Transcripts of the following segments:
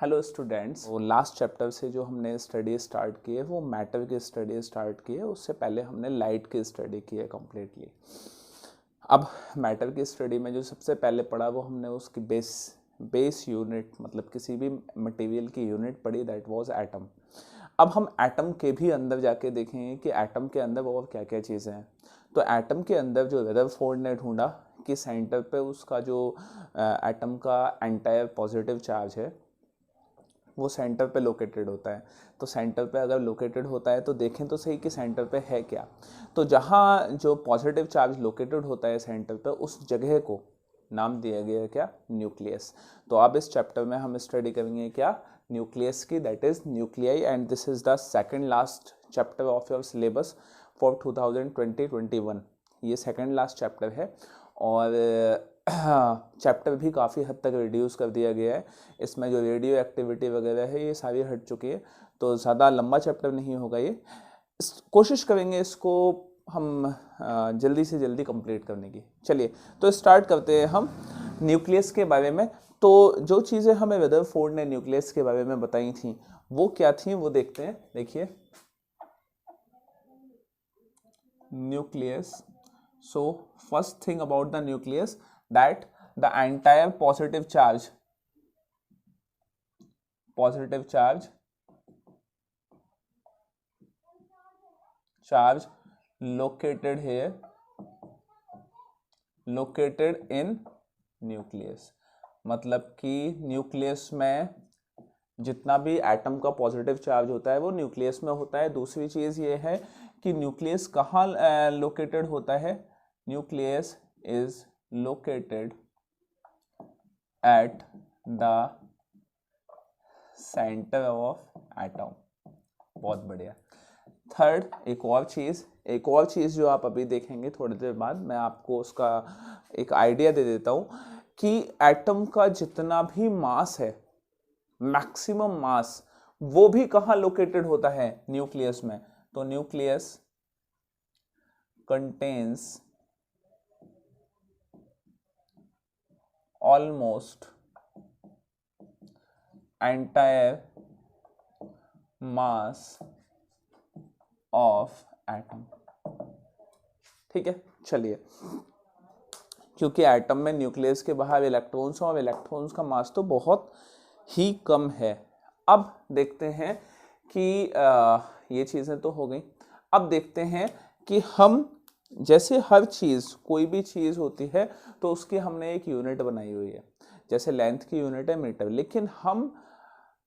Hello students, वो last chapter से जो हमने स्टडी स्टार्ट की है वो मैटर की स्टडी स्टार्ट की है। उससे पहले हमने लाइट की स्टडी की है कम्प्लीटली। अब मैटर की स्टडी में जो सबसे पहले पढ़ा वो हमने उसकी बेस यूनिट, मतलब किसी भी मटेरियल की यूनिट पढ़ी, दैट वाज एटम। अब हम एटम के भी अंदर जाके देखेंगे कि एटम के अंदर और क्या क्या चीज़ें हैं। तो एटम के अंदर जो रदरफोर्ड ने ढूंढा कि सेंटर पे उसका जो एटम का एंटायर पॉजिटिव चार्ज है वो सेंटर पे लोकेटेड होता है। तो सेंटर पे अगर लोकेटेड होता है तो देखें तो सही कि सेंटर पे है क्या। तो जहाँ जो पॉजिटिव चार्ज लोकेटेड होता है सेंटर पे, उस जगह को नाम दिया गया है क्या, न्यूक्लियस। तो अब इस चैप्टर में हम स्टडी करेंगे क्या, न्यूक्लियस की, that is nuclei. And this is the second last chapter of your syllabus for 2020-21। ये सेकंड लास्ट चैप्टर है और चैप्टर भी काफ़ी हद तक रिड्यूस कर दिया गया है। इसमें जो रेडियो एक्टिविटी वगैरह है ये सारी हट चुकी है, तो ज़्यादा लंबा चैप्टर नहीं होगा ये। कोशिश करेंगे इसको हम जल्दी से जल्दी कंप्लीट करने की। चलिए तो स्टार्ट करते हैं हम न्यूक्लियस के बारे में। तो जो चीज़ें हमें रदरफोर्ड ने न्यूक्लियस के बारे में बताई थी वो क्या थी वो देखते हैं। देखिए nucleus, so first thing about the nucleus that the entire positive charge located here, located in nucleus। मतलब कि न्यूक्लियस में जितना भी एटम का पॉजिटिव चार्ज होता है वो न्यूक्लियस में होता है। दूसरी चीज़ ये है कि न्यूक्लियस कहाँ लोकेटेड होता है, nucleus is located at the centre of atom. बहुत बढ़िया। थर्ड, एक और चीज़ जो आप अभी देखेंगे थोड़ी देर बाद, मैं आपको उसका एक आइडिया दे देता हूँ कि एटम का जितना भी मास है, मैक्सिमम मास, वो भी कहाँ लोकेटेड होता है, न्यूक्लियस में। तो nucleus contains almost entire mass of atom। ठीक है, चलिए, क्योंकि एटम में न्यूक्लियस के बाहर इलेक्ट्रॉन्स और इलेक्ट्रॉन्स का मास तो बहुत ही कम है। अब देखते हैं कि ये चीज़ें तो हो गई। अब देखते हैं कि हम जैसे हर चीज़, कोई भी चीज़ होती है तो उसकी हमने एक यूनिट बनाई हुई है। जैसे लेंथ की यूनिट है मीटर, लेकिन हम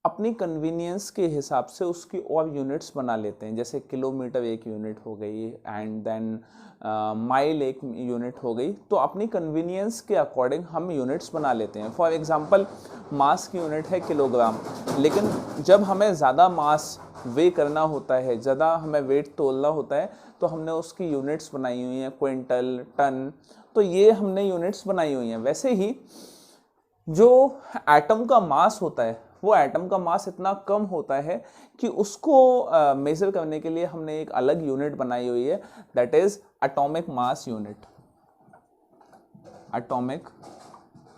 अपनी कन्वीनियंस के हिसाब से उसकी और यूनिट्स बना लेते हैं। जैसे किलोमीटर एक यूनिट हो गई, एंड देन माइल एक यूनिट हो गई। तो अपनी कन्वीनियंस के अकॉर्डिंग हम यूनिट्स बना लेते हैं। फॉर एग्जांपल मास की यूनिट है किलोग्राम, लेकिन जब हमें ज़्यादा मास वे करना होता है, ज़्यादा हमें वेट तोलना होता है, तो हमने उसकी यूनिट्स बनाई हुई हैं, क्विंटल, टन। तो ये हमने यूनिट्स बनाई हुई हैं। वैसे ही जो एटम का मास होता है, वो एटम का मास इतना कम होता है कि उसको मेजर करने के लिए हमने एक अलग यूनिट बनाई हुई है, that is atomic mass unit. Atomic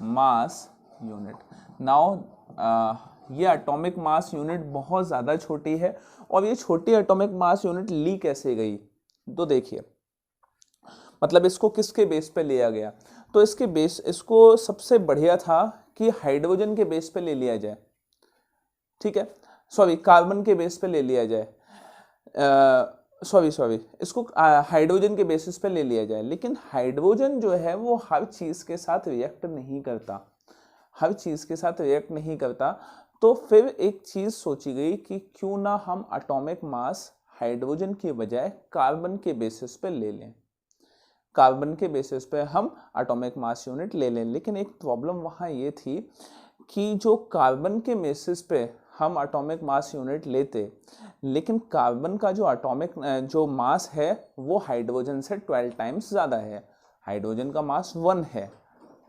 mass unit. Now ये एटॉमिक मास यूनिट बहुत ज़्यादा छोटी है, और ये छोटी एटॉमिक मास यूनिट ली कैसे गई, तो देखिए, मतलब इसको किसके बेस पे लिया गया। तो इसको सबसे बढ़िया था कि हाइड्रोजन के बेस पे ले लिया जाए। ठीक है, सॉरी, कार्बन के बेस पे ले लिया जाए। सॉरी, इसको हाइड्रोजन के बेसिस पे ले लिया जाए। लेकिन हाइड्रोजन जो है वो हर चीज़ के साथ रिएक्ट नहीं करता, तो फिर एक चीज़ सोची गई कि क्यों ना हम एटॉमिक मास हाइड्रोजन की बजाय कार्बन के बेसिस पे ले लें, कार्बन के बेसिस पे हम एटॉमिक मास यूनिट ले लें। लेकिन एक प्रॉब्लम वहाँ ये थी कि जो कार्बन के बेसिस पे हम एटॉमिक मास यूनिट लेते, लेकिन कार्बन का जो एटॉमिक जो मास है वो हाइड्रोजन से 12 टाइम्स ज़्यादा है। हाइड्रोजन का मास 1 है,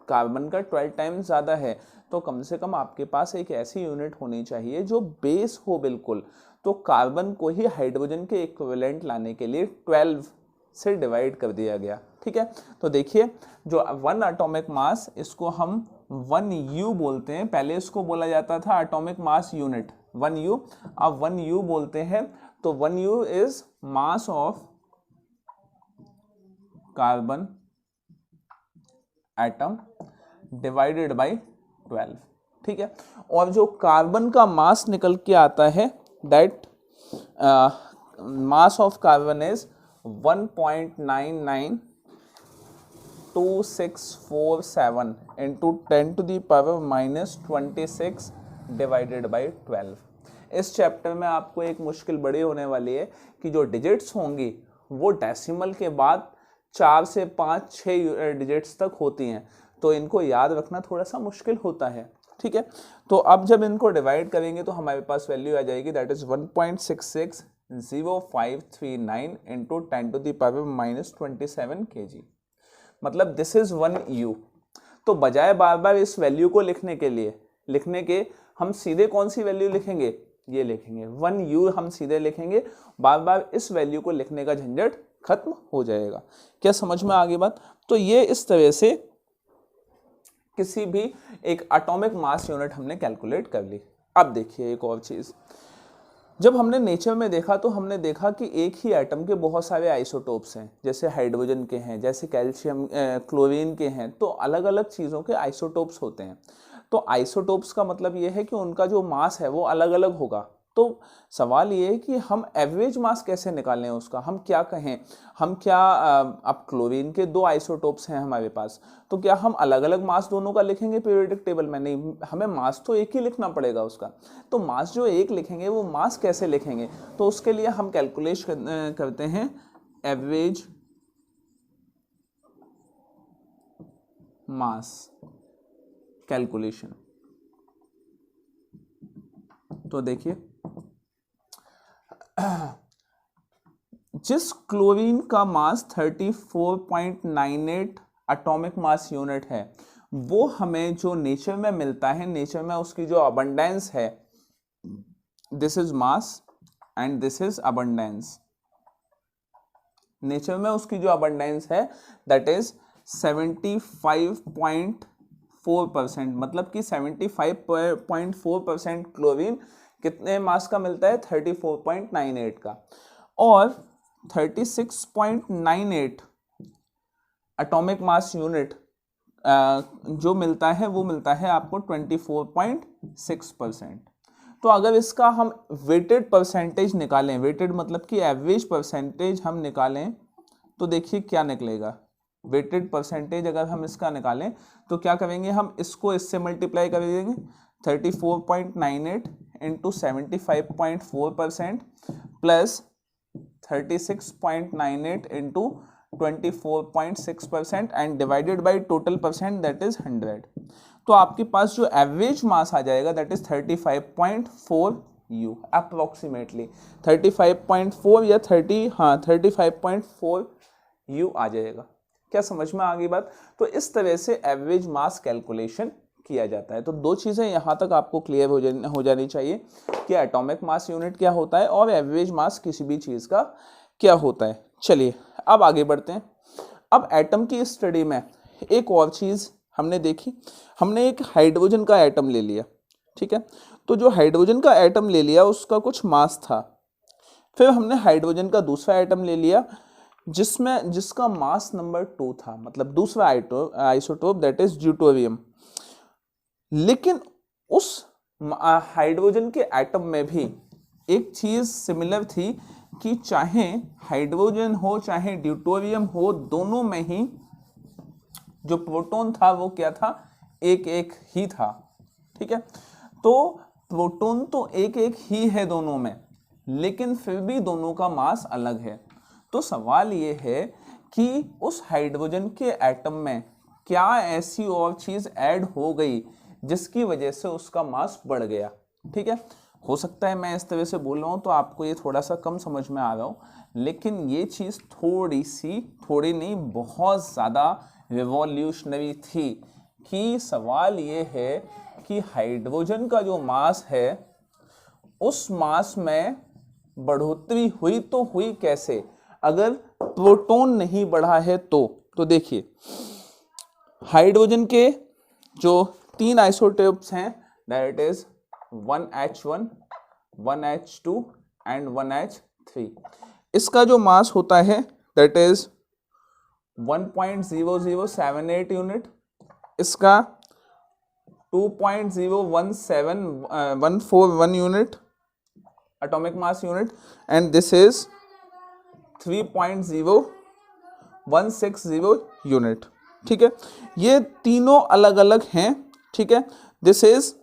कार्बन का 12 टाइम्स ज़्यादा है। तो कम से कम आपके पास एक ऐसी यूनिट होनी चाहिए जो बेस हो बिल्कुल। तो कार्बन को ही हाइड्रोजन के इक्विवेलेंट लाने के लिए 12 से डिवाइड कर दिया गया। ठीक है, तो देखिए जो 1 एटॉमिक मास, इसको हम 1U बोलते हैं, पहले इसको बोला जाता था एटॉमिक मास यूनिट 1U, अब 1U बोलते हैं। तो 1U is mass of carbon atom divided by 12, ठीक है। और जो कार्बन का मास निकल के आता है that mass of carbon is 1.992647 into 10⁻⁻26 divided by 12। इस चैप्टर में आपको एक मुश्किल बड़ी होने वाली है कि जो डिजिट्स होंगी वो डेसिमल के बाद 4 से 5 6 डिजिट्स तक होती हैं, तो इनको याद रखना थोड़ा सा मुश्किल होता है, ठीक है। तो अब जब इनको डिवाइड करेंगे तो हमारे पास वैल्यू आ जाएगी दैट इज 1.660539 इंटू 10⁻⁻27 kg, मतलब दिस इज 1U। तो बजाय बार बार इस वैल्यू को लिखने के हम सीधे कौन सी वैल्यू लिखेंगे, ये लिखेंगे 1U, हम सीधे लिखेंगे, बार बार इस वैल्यू को लिखने का झंझट खत्म हो जाएगा। क्या समझ में आ गई बात? तो ये इस तरह से किसी भी एक एटॉमिक मास यूनिट हमने कैलकुलेट कर ली। अब देखिए एक और चीज, जब हमने नेचर में देखा तो हमने देखा कि एक ही एटम के बहुत सारे आइसोटोप्स हैं, जैसे हाइड्रोजन के हैं, जैसे कैल्शियम क्लोरीन के हैं, तो अलग अलग चीज़ों के आइसोटोप्स होते हैं। तो आइसोटोप्स का मतलब ये है कि उनका जो मास है वो अलग अलग होगा। तो सवाल ये है कि हम एवरेज मास कैसे निकालें उसका, हम क्या कहें, हम क्या अब क्लोरीन के 2 आइसोटोप्स हैं हमारे पास, तो क्या हम अलग अलग मास दोनों का लिखेंगे पीरियोडिक टेबल में? नहीं, हमें मास तो एक ही लिखना पड़ेगा उसका। तो मास जो एक लिखेंगे वो मास कैसे लिखेंगे, तो उसके लिए हम कैलकुलेशन करते हैं एवरेज मास कैलकुलेशन। तो देखिए जिस क्लोरीन का मास 34.98 एटॉमिक मास यूनिट है, वो हमें जो नेचर में मिलता है, नेचर में उसकी जो अबंडेंस है, this is mass and this is abundance. Nature में उसकी जो अबंडेंस है दैट इज 75.4%, मतलब कि 75.4% क्लोरीन कितने मास का मिलता है, 34.98 का, और 36.98 एटॉमिक मास यूनिट जो मिलता है वो मिलता है आपको 24.6%। तो अगर इसका हम वेटेड परसेंटेज निकालें, वेटेड मतलब कि एवरेज परसेंटेज हम निकालें, तो देखिए क्या निकलेगा। वेटेड परसेंटेज अगर हम इसका निकालें तो क्या करेंगे, हम इसको इससे मल्टीप्लाई कर देंगे, 34.98 into 75.4% plus 36.98 into 24.6% and divided by total percent that is 100। तो आपके पास जो एवरेज मास आ जाएगा दैट इज 35.4U, अप्रोक्सीमेटली 35.4 या 35.4U आ जाएगा। क्या समझ में आ गई बात? तो इस तरह से एवरेज मास कैलकुलेशन किया जाता है। तो 2 चीज़ें यहाँ तक आपको क्लियर हो जानी चाहिए कि एटॉमिक मास यूनिट क्या होता है और एवरेज मास किसी भी चीज़ का क्या होता है। चलिए अब आगे बढ़ते हैं। अब एटम की स्टडी में एक और चीज़ हमने देखी, हमने एक हाइड्रोजन का एटम ले लिया, ठीक है। तो जो हाइड्रोजन का एटम ले लिया उसका कुछ मास था, फिर हमने हाइड्रोजन का दूसरा एटम ले लिया जिसका मास नंबर 2 था, मतलब दूसरा आइसोटोप दैट इज ड्यूटेरियम। लेकिन उस हाइड्रोजन के एटम में भी एक चीज सिमिलर थी कि चाहे हाइड्रोजन हो चाहे ड्यूटेरियम हो, दोनों में ही जो प्रोटॉन था वो क्या था, एक एक ही था, ठीक है। तो प्रोटॉन तो एक एक ही है दोनों में, लेकिन फिर भी दोनों का मास अलग है। तो सवाल ये है कि उस हाइड्रोजन के एटम में क्या ऐसी और चीज ऐड हो गई जिसकी वजह से उसका मास बढ़ गया, ठीक है। हो सकता है मैं इस तरह से बोल रहा हूँ तो आपको ये थोड़ा सा कम समझ में आ रहा हो, लेकिन ये चीज़ थोड़ी नहीं बहुत ज़्यादा रिवॉल्यूशनरी थी कि सवाल ये है कि हाइड्रोजन का जो मास है उस मास में बढ़ोतरी हुई तो हुई कैसे, अगर प्रोटॉन नहीं बढ़ा है तो देखिए हाइड्रोजन के जो तीन आइसोटोप्स हैं, that is 1H1, 1H2 and 1H3। इसका जो मास होता है दैट इज 1.0078 यूनिट, इसका 2.017141 unit atomic mass unit, and this is 3.0160 unit. ठीक है, ये तीनों अलग अलग हैं। ठीक है, दिस इज,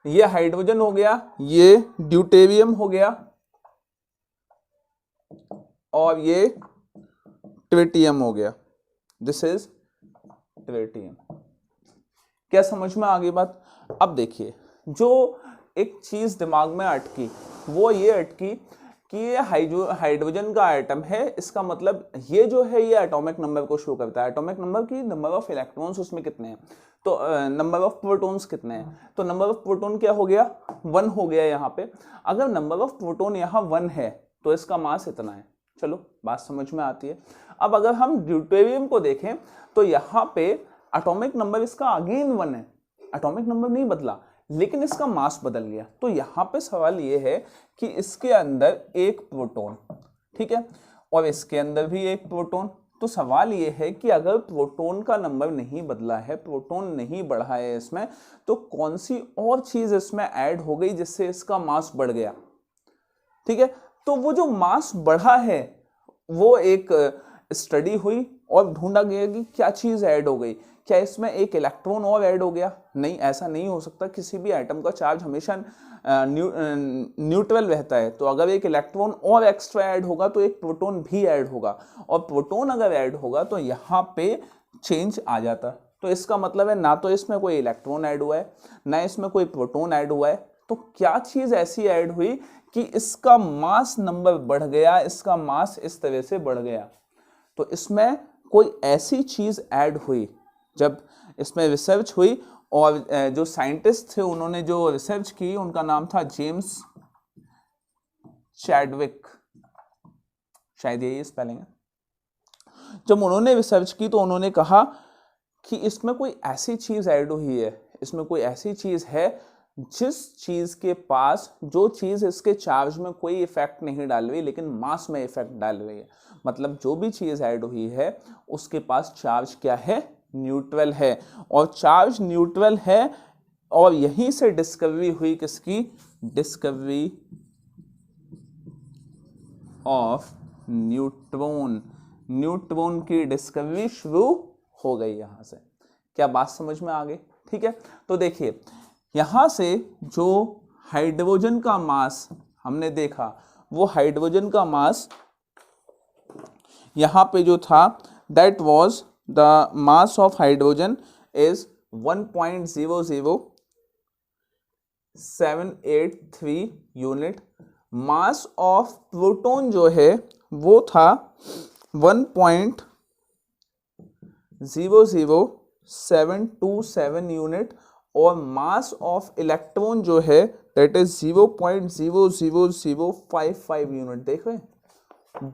ये हाइड्रोजन हो गया, ये ड्यूटेरियम हो गया, और ये ट्रिटियम हो गया, दिस इज ट्रिटियम। क्या समझ में आ गई बात? अब देखिए, जो एक चीज दिमाग में अटकी वो ये अटकी कि ये हाइड्रोजन का एटम है, इसका मतलब ये जो है ये एटॉमिक नंबर को शो करता है। एटॉमिक नंबर की नंबर ऑफ इलेक्ट्रॉन्स उसमें कितने हैं, तो नंबर ऑफ प्रोटॉन्स कितने हैं, तो नंबर ऑफ प्रोटॉन क्या हो गया, 1 हो गया यहाँ पे। अगर नंबर ऑफ प्रोटॉन यहाँ 1 है तो इसका मास इतना है। चलो बात समझ में आती है। अब अगर हम ड्यूटेरियम को देखें तो यहाँ पे एटॉमिक नंबर इसका अगेन 1 है, एटॉमिक नंबर नहीं बदला लेकिन इसका मास बदल गया। तो यहाँ पे सवाल ये है कि इसके अंदर एक प्रोटॉन, ठीक है, और इसके अंदर भी एक प्रोटॉन। तो सवाल ये है कि अगर प्रोटॉन का नंबर नहीं बदला है, प्रोटॉन नहीं बढ़ा है इसमें, तो कौन सी और चीज इसमें ऐड हो गई जिससे इसका मास बढ़ गया। ठीक है, तो वो जो मास बढ़ा है वो एक स्टडी हुई और ढूंढा गया कि क्या चीज ऐड हो गई। क्या इसमें एक इलेक्ट्रॉन और ऐड हो गया? नहीं, ऐसा नहीं हो सकता। किसी भी एटम का चार्ज हमेशा न्यूट्रल रहता है, तो अगर एक इलेक्ट्रॉन और एक्स्ट्रा ऐड होगा तो एक प्रोटॉन भी ऐड होगा, और प्रोटॉन अगर ऐड होगा तो यहाँ पे चेंज आ जाता। तो इसका मतलब है ना तो इसमें कोई इलेक्ट्रॉन ऐड हुआ है, ना इसमें कोई प्रोटॉन ऐड हुआ है। तो क्या चीज ऐसी ऐड हुई कि इसका मास नंबर बढ़ गया, इसका मास इस तरह से बढ़ गया। तो इसमें कोई ऐसी चीज ऐड हुई। जब इसमें रिसर्च हुई और जो साइंटिस्ट थे उन्होंने जो रिसर्च की उनका नाम था जेम्स चैडविक, शायद यही स्पेलिंग है। जब उन्होंने रिसर्च की तो उन्होंने कहा कि इसमें कोई ऐसी चीज ऐड हुई है, इसमें कोई ऐसी चीज है जिस चीज के पास, जो चीज इसके चार्ज में कोई इफेक्ट नहीं डाल रही लेकिन मास में इफेक्ट डाल रही है। मतलब जो भी चीज ऐड हुई है उसके पास चार्ज क्या है, न्यूट्रल है, और चार्ज न्यूट्रल है। और यहीं से डिस्कवरी हुई किसकी, डिस्कवरी ऑफ न्यूट्रॉन। न्यूट्रॉन की डिस्कवरी शुरू हो गई यहां से। क्या बात समझ में आ गई? ठीक है, तो देखिए यहां से जो हाइड्रोजन का मास हमने देखा, वो हाइड्रोजन का मास यहां पे जो था that was the mass of hydrogen is 1.00783 unit. Mass of proton जो है वो था 1.00727 यूनिट, और मास ऑफ इलेक्ट्रॉन जो है दैट इज 0.00055 यूनिट। देख रहे हैं,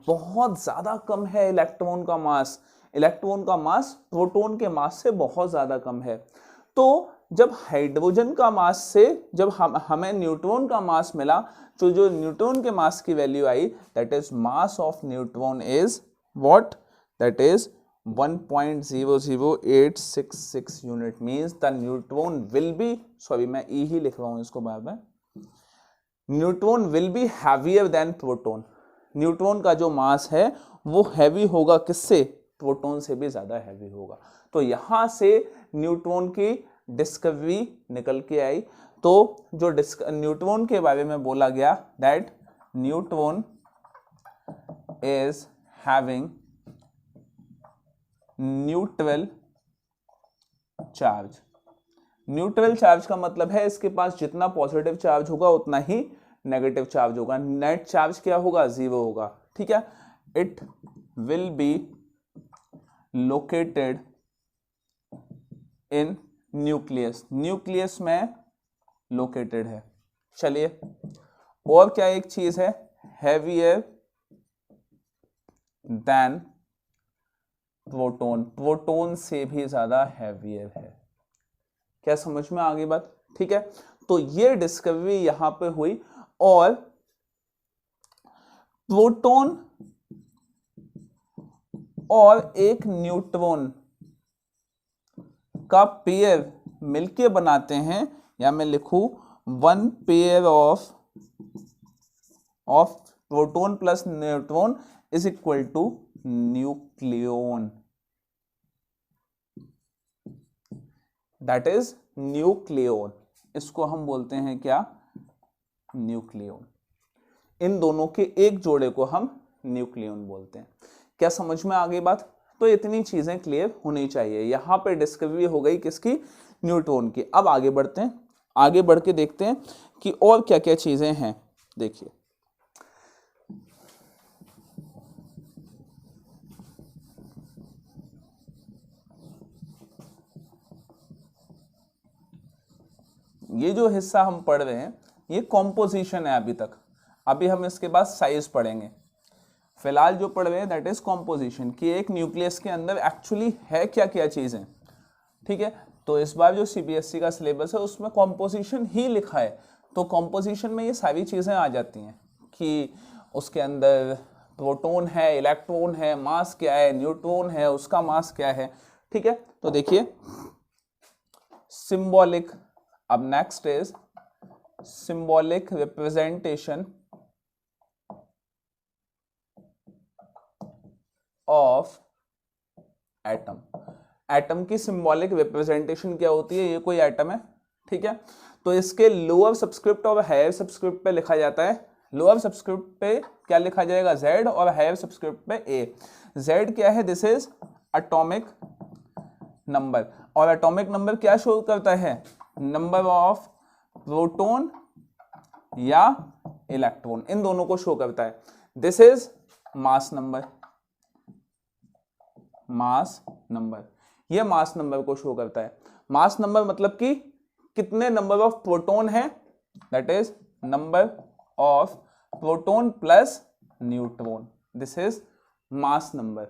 बहुत ज्यादा कम है इलेक्ट्रॉन का मास। इलेक्ट्रॉन का मास प्रोटॉन के मास से बहुत ज्यादा कम है। तो जब हाइड्रोजन का मास से जब हमें न्यूट्रॉन का मास मिला, तो जो न्यूट्रॉन के मास की value I that is mass of neutron is what, that is 1.00866 unit. Means the neutron will be, sorry मैं ई ही लिख रहा हूं इसको बार बार, neutron will be heavier than proton. Neutron का जो मास है वो हैवी होगा, किससे, प्रोटॉन से भी ज्यादा हैवी होगा। तो यहां से न्यूट्रॉन की डिस्कवरी निकल के आई। तो जो न्यूट्रॉन के बारे में बोला गया that neutron is having neutral charge. Neutral charge का मतलब है इसके पास जितना पॉजिटिव चार्ज होगा उतना ही नेगेटिव चार्ज होगा। नेट चार्ज क्या होगा, 0 होगा। ठीक है, it will be located in nucleus. Nucleus में लोकेटेड है। चलिए, और क्या एक चीज है, हैवियर देन प्रोटॉन। प्रोटॉन से भी ज्यादा हैवियर है। क्या समझ में आ गई बात? ठीक है, तो ये डिस्कवरी यहां पे हुई और प्रोटॉन और एक न्यूट्रॉन का पेयर मिलके बनाते हैं, या मैं लिखूं one pair of proton plus neutron is equal to nucleon, that is nucleon. इसको हम बोलते हैं क्या? न्यूक्लियन। इन दोनों के एक जोड़े को हम न्यूक्लियन बोलते हैं। क्या समझ में आ गई बात? तो इतनी चीजें क्लियर होनी चाहिए। यहां पे डिस्कवरी हो गई किसकी? न्यूट्रॉन की। अब आगे बढ़ते हैं, आगे बढ़ के देखते हैं कि और क्या क्या चीजें हैं। देखिए ये जो हिस्सा हम पढ़ रहे हैं ये कॉम्पोजिशन है अभी तक, अभी हम इसके बाद साइज पढ़ेंगे। फिलहाल जो पढ़ रहे हैं दैट इज कॉम्पोजिशन, कि एक न्यूक्लियस के अंदर एक्चुअली है क्या क्या चीजें। ठीक है, तो इस बार जो सीबीएसई का सिलेबस है उसमें कॉम्पोजिशन ही लिखा है, तो कॉम्पोजिशन में ये सारी चीजें आ जाती हैं कि उसके अंदर प्रोटॉन है, इलेक्ट्रॉन है, मास क्या है, न्यूट्रॉन है, उसका मास क्या है। ठीक है, तो देखिए सिंबॉलिक, अब next is symbolic representation of atom. Atom की सिंबॉलिक रिप्रेजेंटेशन क्या होती है? ये कोई एटम है, ठीक है, तो इसके लोअर सबस्क्रिप्ट और हायर सबस्क्रिप्ट पे लिखा जाता है। लोअर सबस्क्रिप्ट पे क्या लिखा जाएगा? Z, और हायर सबस्क्रिप्ट पे A। Z क्या है? दिस इज एटॉमिक नंबर, और एटॉमिक नंबर क्या शो करता है? नंबर ऑफ प्रोटॉन या इलेक्ट्रॉन, इन दोनों को शो करता है। This is mass number, mass number, ये मास नंबर को शो करता है। मास नंबर मतलब कि कितने नंबर ऑफ प्रोटॉन है, that is number of proton plus neutron, this is mass number.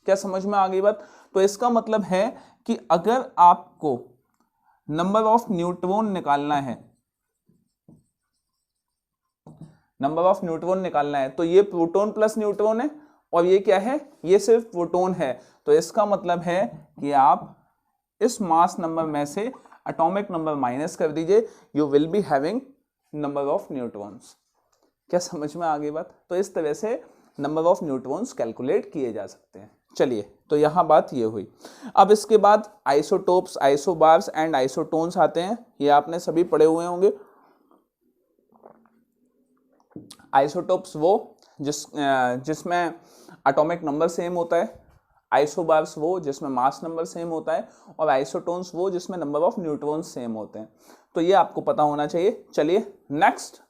क्या समझ में आ गई बात? तो इसका मतलब है कि अगर आपको नंबर ऑफ न्यूट्रॉन निकालना है, नंबर ऑफ न्यूट्रॉन निकालना है, तो ये प्रोटॉन प्लस न्यूट्रॉन है और ये क्या है? ये सिर्फ प्रोटॉन है। तो इसका मतलब है कि आप इस मास नंबर में से एटॉमिक नंबर माइनस कर दीजिए, you will be having number of neutrons. क्या समझ में आ गई बात? तो इस तरह से नंबर ऑफ न्यूट्रॉन्स कैलकुलेट किए जा सकते हैं। चलिए, तो यहां बात ये हुई। अब इसके बाद आइसोटोप्स, आइसोबार्स एंड आइसोटोन्स आते हैं, ये आपने सभी पढ़े हुए होंगे। आइसोटोप्स वो जिसमें एटॉमिक नंबर सेम होता है, आइसोबार्स वो जिसमें मास नंबर सेम होता है, और आइसोटोन्स वो जिसमें नंबर ऑफ न्यूट्रॉन्स सेम होते हैं। तो ये आपको पता होना चाहिए। चलिए नेक्स्ट,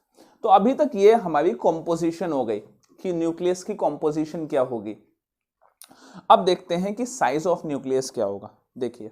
तो अभी तक ये हमारी कॉम्पोजिशन हो गई कि न्यूक्लियस की कॉम्पोजिशन क्या होगी। अब देखते हैं कि साइज ऑफ न्यूक्लियस क्या होगा। देखिए